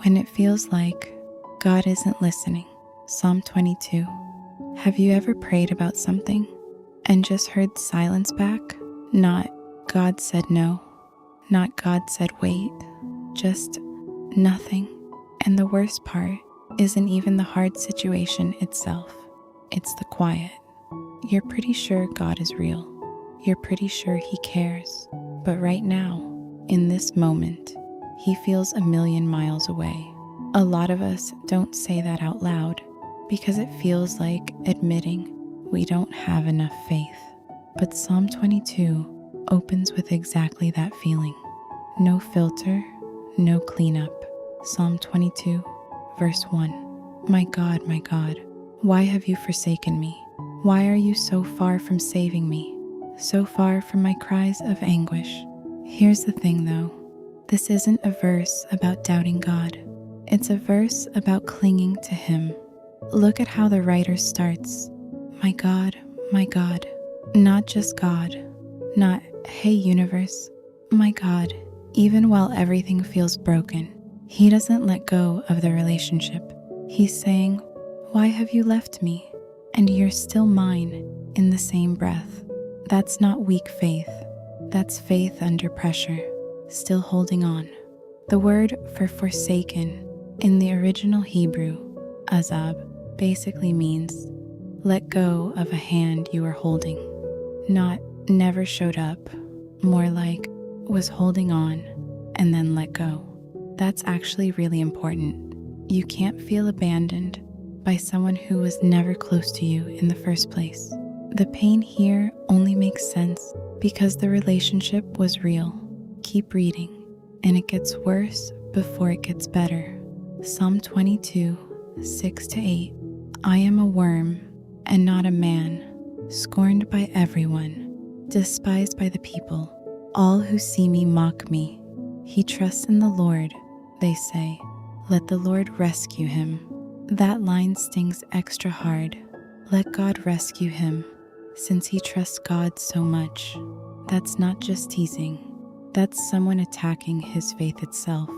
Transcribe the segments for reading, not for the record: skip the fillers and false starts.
When it feels like God isn't listening. Psalm 22. Have you ever prayed about something and just heard silence back? Not God said no, not God said wait, just nothing. And the worst part isn't even the hard situation itself, it's the quiet. You're pretty sure God is real. You're pretty sure He cares. But right now, in this moment, He feels a million miles away. A lot of us don't say that out loud because it feels like admitting we don't have enough faith. But Psalm 22 opens with exactly that feeling. No filter, no cleanup. Psalm 22, verse 1. My God, why have you forsaken me? Why are you so far from saving me? So far from my cries of anguish? Here's the thing though. This isn't a verse about doubting God. It's a verse about clinging to Him. Look at how the writer starts. My God, not just God, not hey universe, my God. Even while everything feels broken, He doesn't let go of the relationship. He's saying, why have you left me? And you're still mine in the same breath. That's not weak faith. That's faith under pressure, still holding on. The word for forsaken in the original Hebrew, azab, basically means let go of a hand you were holding. Not never showed up, more like was holding on and then let go. That's actually really important. You can't feel abandoned by someone who was never close to you in the first place. The pain here only makes sense because the relationship was real. Keep reading, and it gets worse before it gets better. Psalm 22, 6-8. I am a worm and not a man, scorned by everyone, despised by the people. All who see me mock me. He trusts in the Lord, they say. Let the Lord rescue him. That line stings extra hard. Let God rescue him, since he trusts God so much. That's not just teasing. That's someone attacking his faith itself,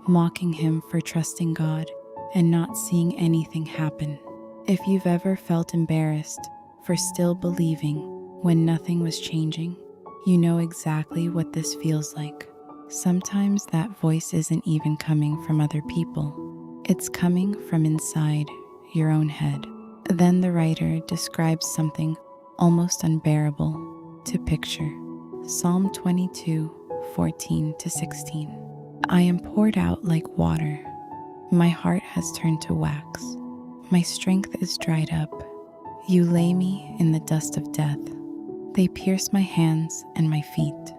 mocking him for trusting God and not seeing anything happen. If you've ever felt embarrassed for still believing when nothing was changing, you know exactly what this feels like. Sometimes that voice isn't even coming from other people. It's coming from inside your own head. Then the writer describes something almost unbearable to picture. Psalm 22, 14-16. I am poured out like water. My heart has turned to wax. My strength is dried up. You lay me in the dust of death. They pierce my hands and my feet.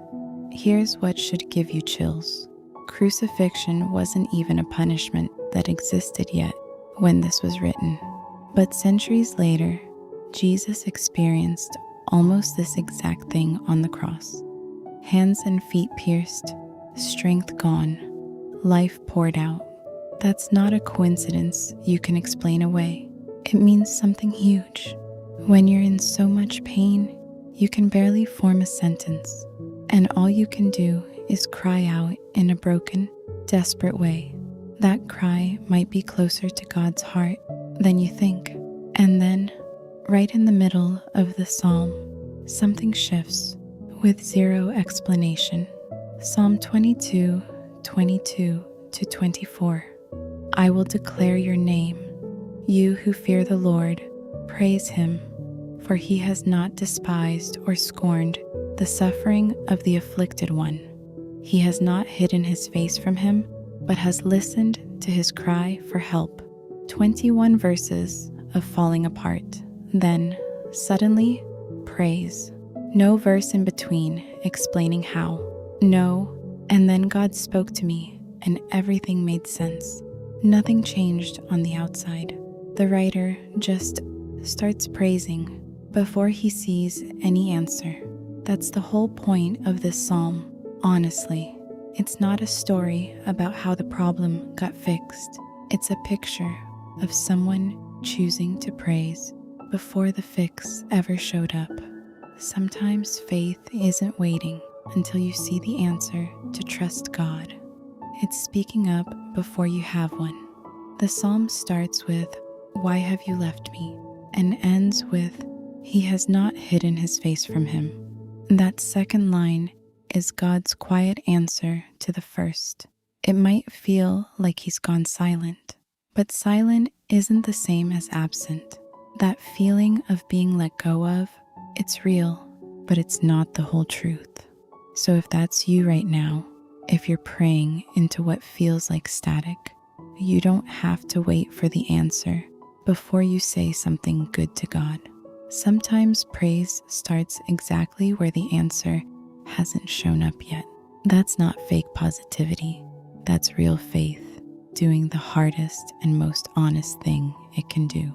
Here's what should give you chills. Crucifixion wasn't even a punishment that existed yet when this was written. But centuries later, Jesus experienced almost this exact thing on the cross. Hands and feet pierced, strength gone, life poured out. That's not a coincidence you can explain away. It means something huge. When you're in so much pain, you can barely form a sentence, and all you can do is cry out in a broken, desperate way. That cry might be closer to God's heart than you think. And then, right in the middle of the psalm, something shifts with zero explanation. Psalm 22, 22-24. I will declare your name. You who fear the Lord, praise him, for he has not despised or scorned the suffering of the afflicted one. He has not hidden his face from him, but has listened to his cry for help. 21 verses of falling apart. Then, suddenly, praise. No verse in between explaining how. No, and then God spoke to me, and everything made sense. Nothing changed on the outside. The writer just starts praising before he sees any answer. That's the whole point of this psalm, honestly. It's not a story about how the problem got fixed. It's a picture of someone choosing to praise before the fix ever showed up. Sometimes faith isn't waiting until you see the answer to trust God. It's speaking up before you have one. The psalm starts with, "Why have you left me?" and ends with, "He has not hidden his face from him." That second line is God's quiet answer to the first. It might feel like he's gone silent, but silent isn't the same as absent. That feeling of being let go of, it's real, but it's not the whole truth. So if that's you right now, if you're praying into what feels like static, you don't have to wait for the answer before you say something good to God. Sometimes praise starts exactly where the answer hasn't shown up yet. That's not fake positivity. That's real faith, doing the hardest and most honest thing it can do.